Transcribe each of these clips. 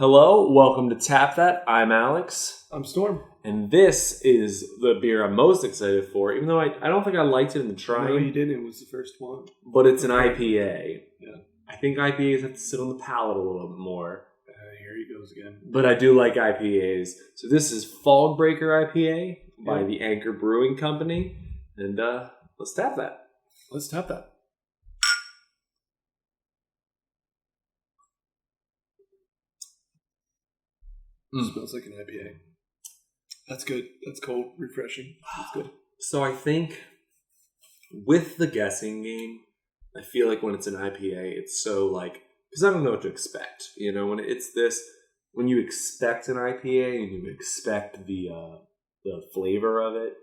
Hello, welcome to Tap That. I'm Alex. I'm Storm. And this is the beer I'm most excited for, even though I don't think I liked it in the trying. No, you didn't. It was the first one. But it's an IPA. Yeah. I think IPAs have to sit on the palate a little bit more. Here he goes again. But I do like IPAs. So this is Fog Breaker IPA by the Anchor Brewing Company. And let's tap that. Let's tap that. Smells like an IPA. That's good. That's cold, refreshing. That's good. So I think with the guessing game, I feel like when it's an IPA, it's so like, because I don't know what to expect. You know, when it's this, when you expect an IPA and you expect the flavor of it,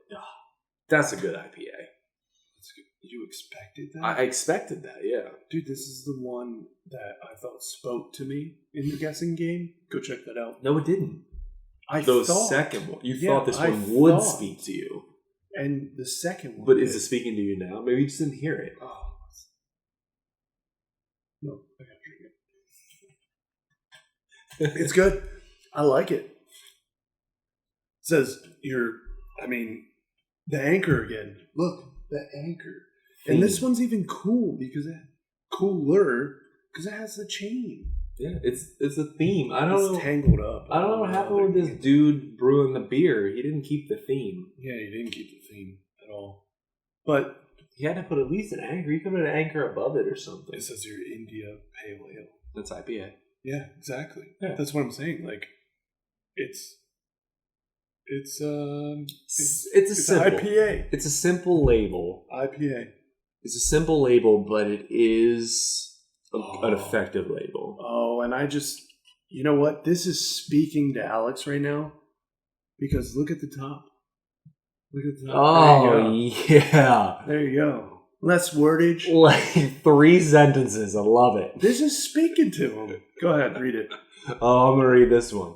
that's a good IPA. That's good. You expected that? I expected that, yeah. Dude, this is the one that I thought spoke to me in the guessing game. Go check that out. No, it didn't. Second one. You thought this one would speak to you. And the second one. But is it speaking to you now? Maybe you just didn't hear it. Oh. No, I gotta drink it. It's good. I like it. It says the anchor again. Look, the anchor. And this one's even cooler because it has the chain. Yeah, it's a theme. I don't know. It's tangled up. I don't know what happened with this dude brewing the beer. He didn't keep the theme. Yeah, he didn't keep the theme at all. But he had to put at least an anchor. You could put an anchor above it or something. This is your India Pale Ale. That's IPA. Yeah, exactly. Yeah. That's what I'm saying. Like, it's a simple IPA. It's a simple label. IPA. It's a simple label, but it is an effective label. Oh, and you know what? This is speaking to Alex right now because look at the top. Look at the top. Oh, yeah. There you go. Less wordage. Like 3 sentences. I love it. This is speaking to him. Go ahead, read it. Oh, I'm going to read this one.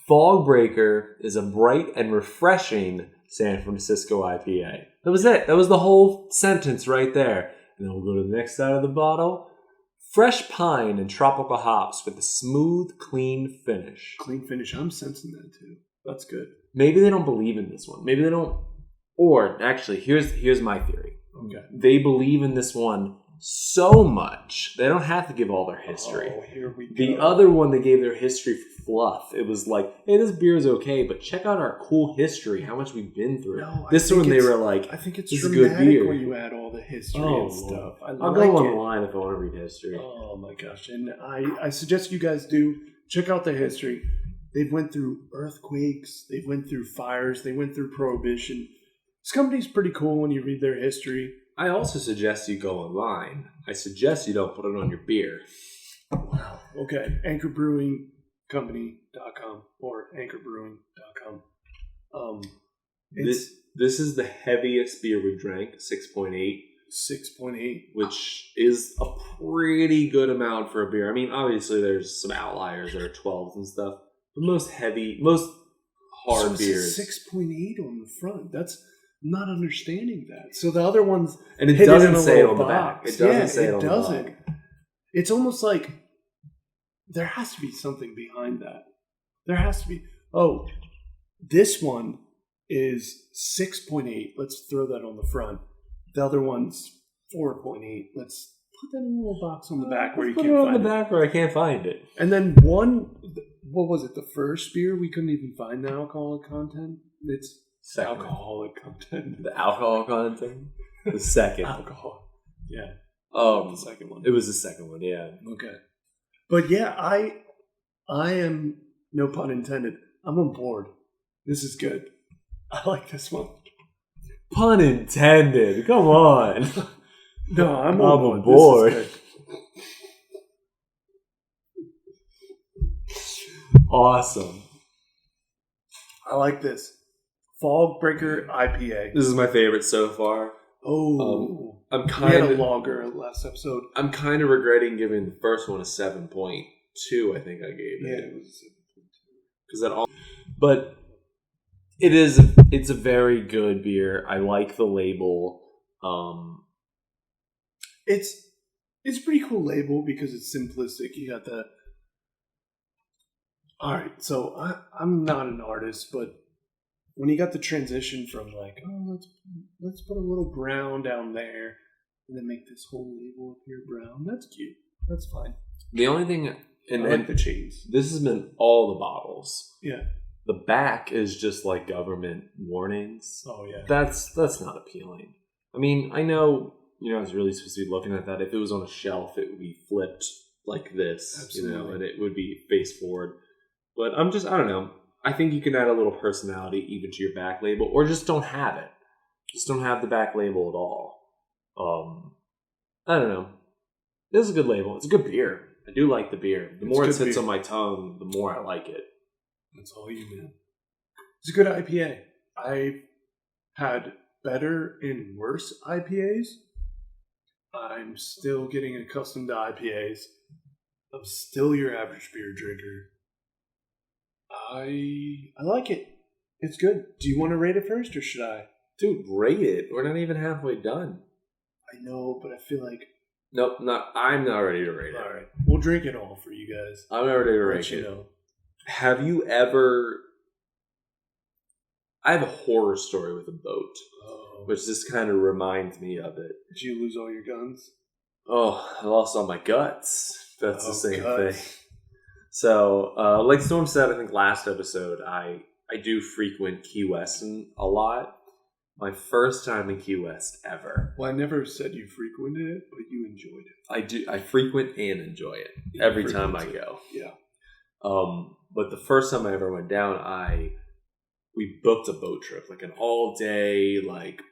Fog Breaker is a bright and refreshing San Francisco IPA. That was it. That was the whole sentence right there. And then we'll go to the next side of the bottle. Fresh pine and tropical hops with a smooth, clean finish. Clean finish. I'm sensing that too. That's good. Maybe they don't believe in this one. Maybe they don't. Or actually, here's my theory. Okay. They believe in this one so much they don't have to give all their history. Oh, here we go. The other one, they gave their history for fluff. It was like, hey, this beer is okay, but check out our cool history, how much we've been through. No, this one, they were like, I think it's this is a good beer. when you add all the history and stuff. I'll go online if I want to read history. Oh my gosh. And I suggest you guys do check out the history. They've went through earthquakes, they've went through fires, they went through prohibition. This company's pretty cool when you read their history. I also suggest you go online. I suggest you don't put it on your beer. Wow. Okay. Anchorbrewingcompany.com or anchorbrewing.com. This is the heaviest beer we drank, 6.8. 6.8. Which is a pretty good amount for a beer. I mean, obviously there's some outliers that are 12s and stuff. But most hard beers. 6.8 on the front. That's not understanding that. So the other ones, and it doesn't say it on the back. It doesn't say it on the back. It's almost like there has to be something behind that. There has to be. Oh, this one is 6.8. Let's throw that on the front. The other one's 4.8. Let's put that in a little box on the back where you can't find it. Put it on the back where I can't find it. And then what was it? The first beer we couldn't even find the alcoholic content. It's alcoholic content. The alcohol content? The second. Alcohol. Yeah. The second one. It was the second one, yeah. Okay. But yeah, I am, no pun intended, I'm on board. This is good. I like this one. Pun intended. Come on. No, I'm on board. This is good. Awesome. I like this. Fog Breaker IPA. This is my favorite so far. Oh, we had a longer last episode. I'm kind of regretting giving the first one a 7.2. I think I gave it. Yeah, it was 7.2. Because that all, but it's a very good beer. I like the label. It's a pretty cool label because it's simplistic. You got the All right, so I'm not an artist, but when you got the transition from like, oh, let's put a little brown down there, and then make this whole label up here brown. That's cute. That's fine. The only thing, and I like the chains. this has been all the bottles. Yeah. The back is just like government warnings. Oh yeah. That's not appealing. I mean, I know you're not really supposed to be looking at that. If it was on a shelf, it would be flipped like this, Absolutely. and it would be face forward. But I don't know. I think you can add a little personality even to your back label, or just don't have it. Just don't have the back label at all. I don't know. This is a good label. It's a good beer. I do like the beer. The more it sits on my tongue, the more I like it. That's all you, man. It's a good IPA. I've had better and worse IPAs. I'm still getting accustomed to IPAs. I'm still your average beer drinker. I like it. It's good. Do you want to rate it first, or should I? Dude, rate it. We're not even halfway done. I know, but I feel like... Nope, I'm not ready to rate it. All right. We'll drink it all for you guys. I'm not ready to rate it. Have you ever... I have a horror story with a boat, which just kind of reminds me of it. Did you lose all your guns? Oh, I lost all my guts. That's the same guts. thing. So, like Storm said, I think last episode, I do frequent Key West a lot. My first time in Key West ever. Well, I never said you frequented it, but you enjoyed it. I do. I frequent and enjoy it every time I go. Yeah. But the first time I ever went down, we booked a boat trip, like an all day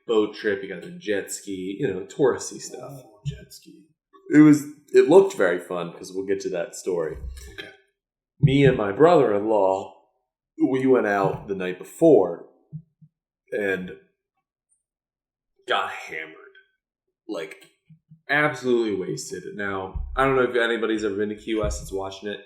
boat trip. You got the jet ski, touristy stuff. Oh, jet ski. It looked very fun because we'll get to that story. Okay. Me and my brother-in-law, we went out the night before and got hammered, absolutely wasted. Now, I don't know if anybody's ever been to Key West that's watching it,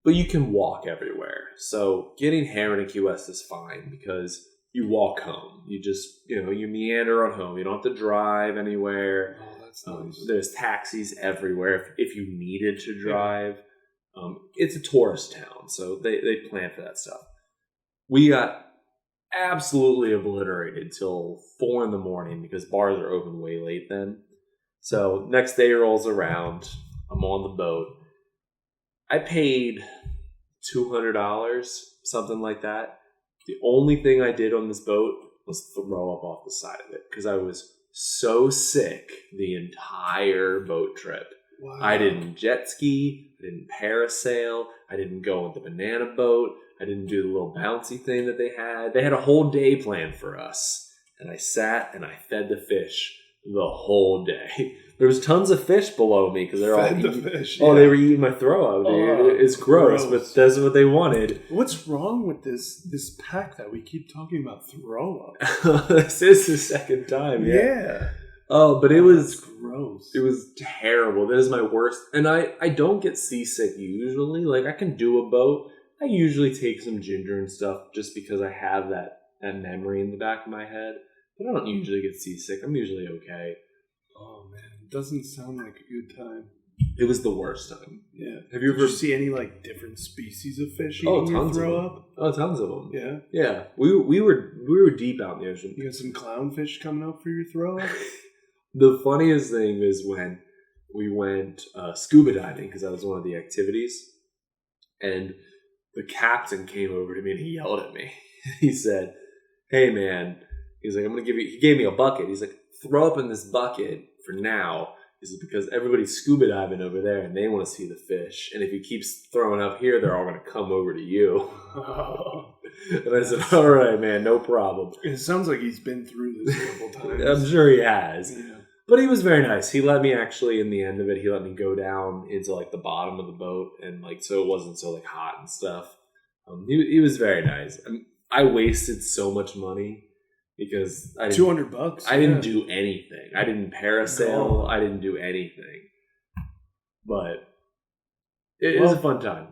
but you can walk everywhere. So getting hammered in Key West is fine because you walk home. You just, you meander on home. You don't have to drive anywhere. Oh, that's nice. There's taxis everywhere if you needed to drive. It's a tourist town, so they plan for that stuff. We got absolutely obliterated till 4 a.m. because bars are open way late then. So next day rolls around. I'm on the boat. I paid $200, something like that. The only thing I did on this boat was throw up off the side of it because I was so sick the entire boat trip. Wow. I didn't jet ski. I didn't parasail. I didn't go on the banana boat. I didn't do the little bouncy thing that they had. They had a whole day planned for us. And I sat and I fed the fish the whole day. There was tons of fish below me because they're all eating. Fish, yeah. Oh, they were eating my throw up. It's gross, but that's what they wanted. What's wrong with this pack that we keep talking about throw up? This is the second time. Yeah. Oh, but it was gross. It was terrible. That is my worst. And I don't get seasick usually. I can do a boat. I usually take some ginger and stuff just because I have that memory in the back of my head. But I don't usually get seasick. I'm usually okay. Oh, man. It doesn't sound like a good time. It was the worst time. Yeah. Have you ever see any different species of fish eating your throw up? Oh, tons of them. Yeah. Yeah. We were deep out in the ocean. You got some clownfish coming up for your throw up? The funniest thing is when we went scuba diving because that was one of the activities, and the captain came over to me and he yelled at me. He said, "Hey man," he's like, "I'm gonna give you." He gave me a bucket. He's like, "Throw up in this bucket for now." Is because everybody's scuba diving over there and they want to see the fish. And if you keep throwing up here, they're all going to come over to you. Oh, and I said, all right, man, no problem. It sounds like he's been through this a couple times. I'm sure he has. Yeah. But he was very nice. He let me actually, in the end of it, he let me go down into the bottom of the boat. And so it wasn't so hot and stuff. He was very nice. I wasted so much money. Because I didn't, $200. I didn't do anything. I didn't parasail. No. I didn't do anything. But it was a fun time.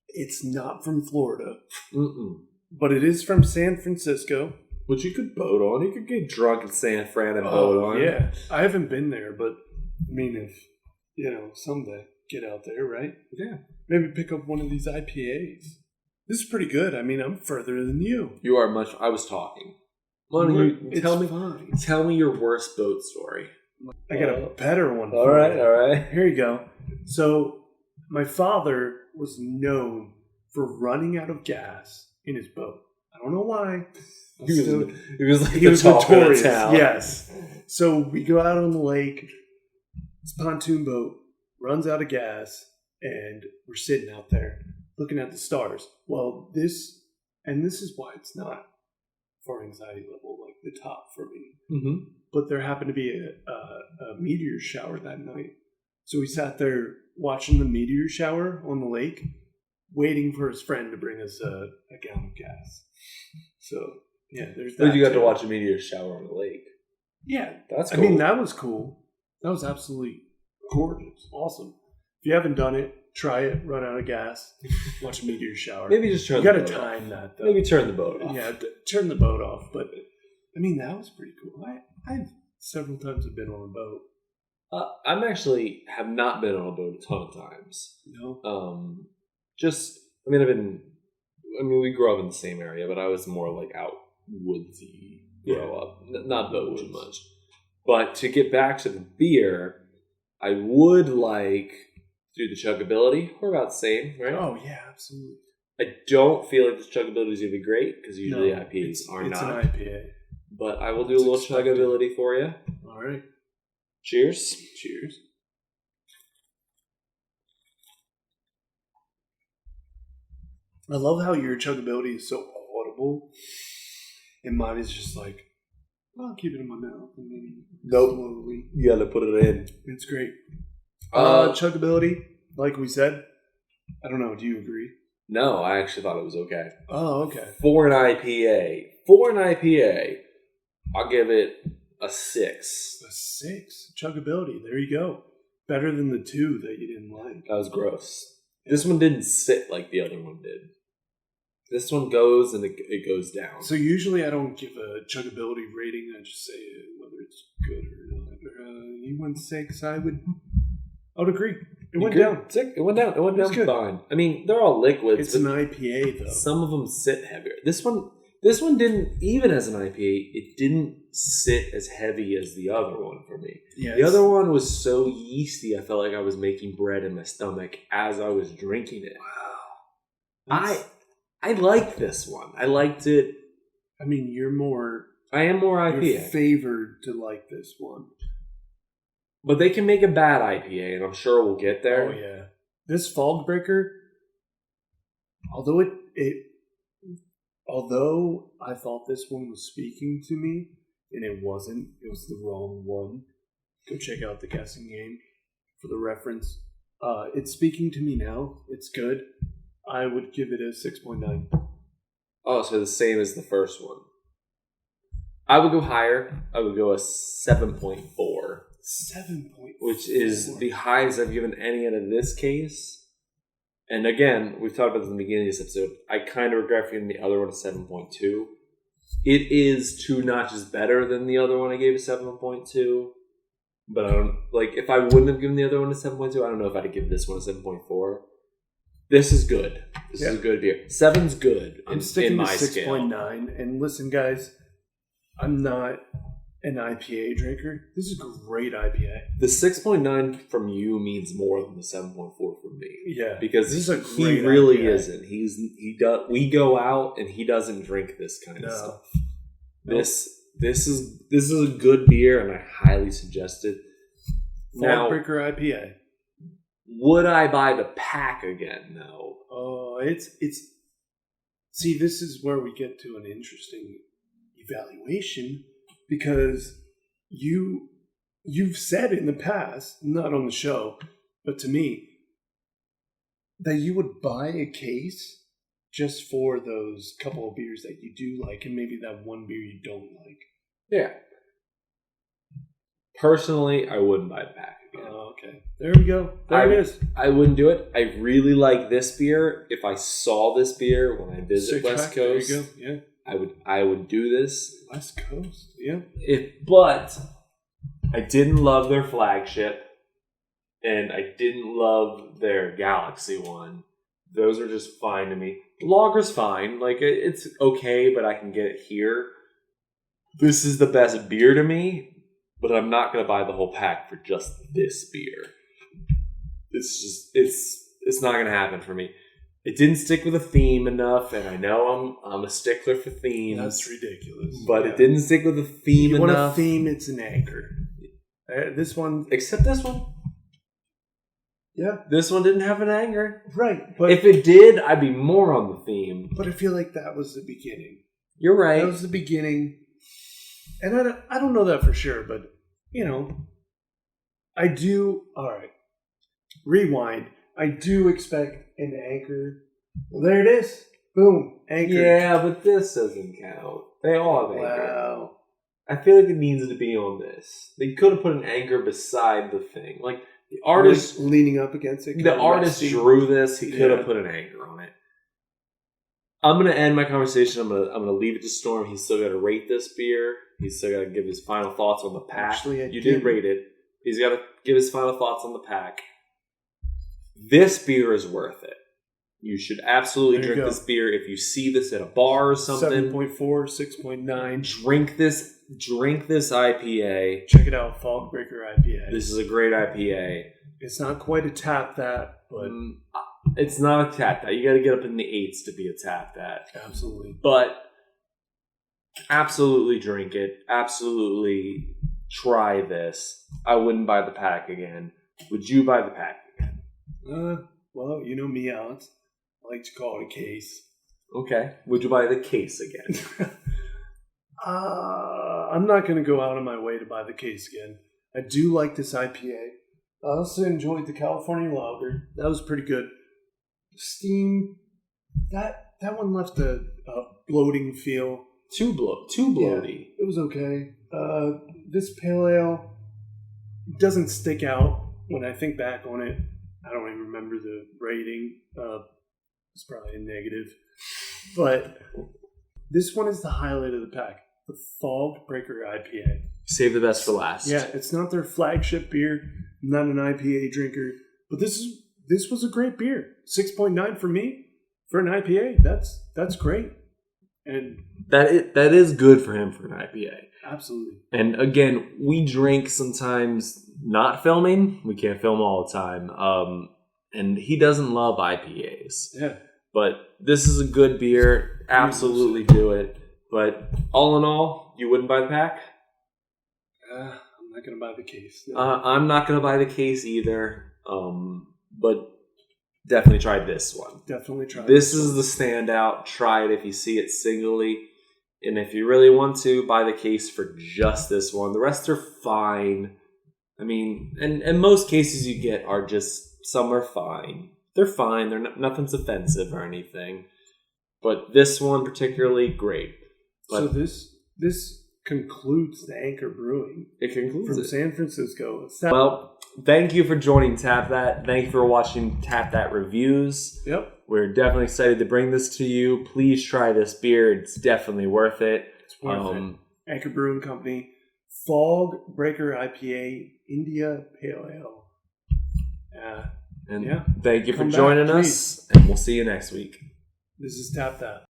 It's not from Florida, Mm-mm. but it is from San Francisco. Which you could boat on. You could get drunk in San Fran and boat on. Yeah, I haven't been there, but I mean, if someday get out there, right? Yeah. Maybe pick up one of these IPAs. This is pretty good. I mean, I'm further than you. You are much. I was talking. Why don't you It's tell me? fine. Tell me your worst boat story. I got a better one. All for right, you. all right. Here you go. So, my father was known for running out of gas in his boat. I don't know why. He was like He was the talk of the notorious. town. Yes. So we go out on the lake. This pontoon boat runs out of gas, and we're sitting out there looking at the stars. Well, this is why it's not for anxiety level like the top for me. Mm-hmm. But there happened to be a meteor shower that night, so we sat there watching the meteor shower on the lake, waiting for his friend to bring us a gallon of gas. So yeah, there's that. But you got to too. watch a meteor shower on the lake. Yeah, That's I cool. mean, that was cool. That was absolutely gorgeous. Awesome. If you haven't done it, try it. Run out of gas. Watch a meteor shower. Maybe just turn you the got to boat time off. that, though. Maybe turn the boat off. Yeah, turn the boat off. But, I mean, that was pretty cool. I've several times have been on a boat. I'm actually have not been on a boat a ton of times. No? We grew up in the same area, but I was more like out woodsy grow up, not boat too much. But to get back to the beer, I would like to do the chuggability. We're about the same, right? Oh, yeah, absolutely. I don't feel like the chuggability is going to be great because usually No, IPAs are it's not. an IPA. But I will do It's a little expected. chuggability for you. All right. Cheers. Cheers. I love how your chuggability is so audible, and mine is just like, I'll keep it in my mouth and maybe slowly. You got to put it in. It's great. Uh, Chuggability, like we said. I don't know. Do you agree? No, I actually thought it was okay. Oh, okay. For an IPA, I'll give it a 6. A 6. Chuggability. There you go. Better than the 2 that you didn't like. That was gross. This one didn't sit like the other one did. This one goes and it goes down. So usually I don't give a chuggability rating. I just say whether it's good or not. You went 6. I would agree. It went down. It went down. It went down good. fine. I mean, they're all liquids. It's an IPA though. Some of them sit heavier. This one didn't, even as an IPA, it didn't sit as heavy as the other one for me. Yeah, The other one was so yeasty, I felt like I was making bread in my stomach as I was drinking it. Wow. I liked this one. I liked it. I mean, you're I am more IPA. favored to like this one. But they can make a bad IPA, and I'm sure we'll get there. Oh yeah, this Fog Breaker. Although although I thought this one was speaking to me, and it wasn't. It was the wrong one. Go check out the guessing game for the reference. It's speaking to me now. It's good. I would give it a 6.9. Oh, so the same as the first one. I would go higher. I would go a 7.4. 7.4. Which is the highest I've given any out of this case. And again, we've talked about this in the beginning of this episode. I kind of regret giving the other one a 7.2. It is 2 notches better than the other one I gave a 7.2. But I don't, like, if I wouldn't have given the other one a 7.2, I don't know if I'd give this one a 7.4. This is good. This is a good beer. 7's good. I'm sticking in to my scale. 6.9. And listen, guys, I'm not an IPA drinker. This is a great IPA. The 6.9 from you means more than the 7.4 from me. Yeah, Because this is a he great really IPA. isn't. We go out and he doesn't drink this kind of stuff. No. This is a good beer and I highly suggest it. Now, Breaker IPA. would I buy the pack again? No. Oh, it's. See, this is where we get to an interesting evaluation because you've said in the past, not on the show, but to me, that you would buy a case just for those couple of beers that you do like and maybe that one beer you don't like. Yeah. Personally, I wouldn't buy the pack again. Oh, okay. There we go. There it is. I wouldn't do it. I really like this beer. If I saw this beer when I visit West Coast, there you go. Yeah. I would do this. West Coast. Yeah. But I didn't love their flagship, and I didn't love their Galaxy one. Those are just fine to me. Lager's fine. Like, it's okay, but I can get it here. This is the best beer to me, but I'm not going to buy the whole pack for just this beer. It's not going to happen for me. It didn't stick with a theme enough, and I know I'm a stickler for themes. That's ridiculous. But it didn't stick with a theme you enough. You want a theme, it's an anchor. This one... Except this one. Yeah. This one didn't have an anchor. Right. But if it did, I'd be more on the theme. But I feel like that was the beginning. You're right. That was the beginning. And I don't know that for sure, but, I do... All right. Rewind. I do expect an anchor. Well, there it is. Boom. Anchor. Yeah, but this doesn't count. They all have anchor. Wow. I feel like it needs to be on this. They could have put an anchor beside the thing. Like, the artist... Like leaning up against it. The artist drew this. He could have put an anchor on it. I'm going to end my conversation. I'm going to leave it to Storm. He's still got to rate this beer. He's still got to give his final thoughts on the pack. Actually, you did rate it. He's got to give his final thoughts on the pack. This beer is worth it. You should absolutely drink this beer if you see this at a bar or something. 7.4, 6.9. Drink this IPA. Check it out, Fog Breaker IPA. This is a great IPA. It's not quite a tap that, but it's not a tap that. You got to get up in the 8s to be a tap that. Absolutely. But absolutely drink it. Absolutely try this. I wouldn't buy the pack again. Would you buy the pack again? Well, you know me, Alex. I like to call it a case. Okay. Would you buy the case again? I'm not going to go out of my way to buy the case again. I do like this IPA. I also enjoyed the California Lager. That was pretty good. Steam, that one left a bloating feel. Too bloaty. Yeah, it was okay. This pale ale doesn't stick out when I think back on it. I don't even remember the rating. It's probably a negative. But this one is the highlight of the pack. The Fog Breaker IPA. Save the best for last. Yeah, it's not their flagship beer. I'm not an IPA drinker. But this was a great beer. 6.9 for me. For an IPA, that's great. And that is good for him for an IPA. Absolutely. And again, we drink sometimes not filming. We can't film all the time. And he doesn't love IPAs. Yeah. But this is a good beer. Absolutely do it. But all in all, you wouldn't buy the pack? I'm not going to buy the case. No. I'm not going to buy the case either. But definitely try this one. Definitely try this is the standout. Try it if you see it singly. And if you really want to, buy the case for just this one. The rest are fine. I mean, and most cases you get are just, some are fine. They're fine. Nothing's offensive or anything. But this one particularly, great. But so this concludes the Anchor Brewing. It concludes from it. San Francisco. Well, thank you for joining Tap That. Thank you for watching Tap That Reviews. Yep. We're definitely excited to bring this to you. Please try this beer. It's definitely worth it. It's worth it. Anchor Brewing Company. Fog Breaker IPA India Pale Ale. Thank you for joining us, please. and we'll see you next week. This is Tap That.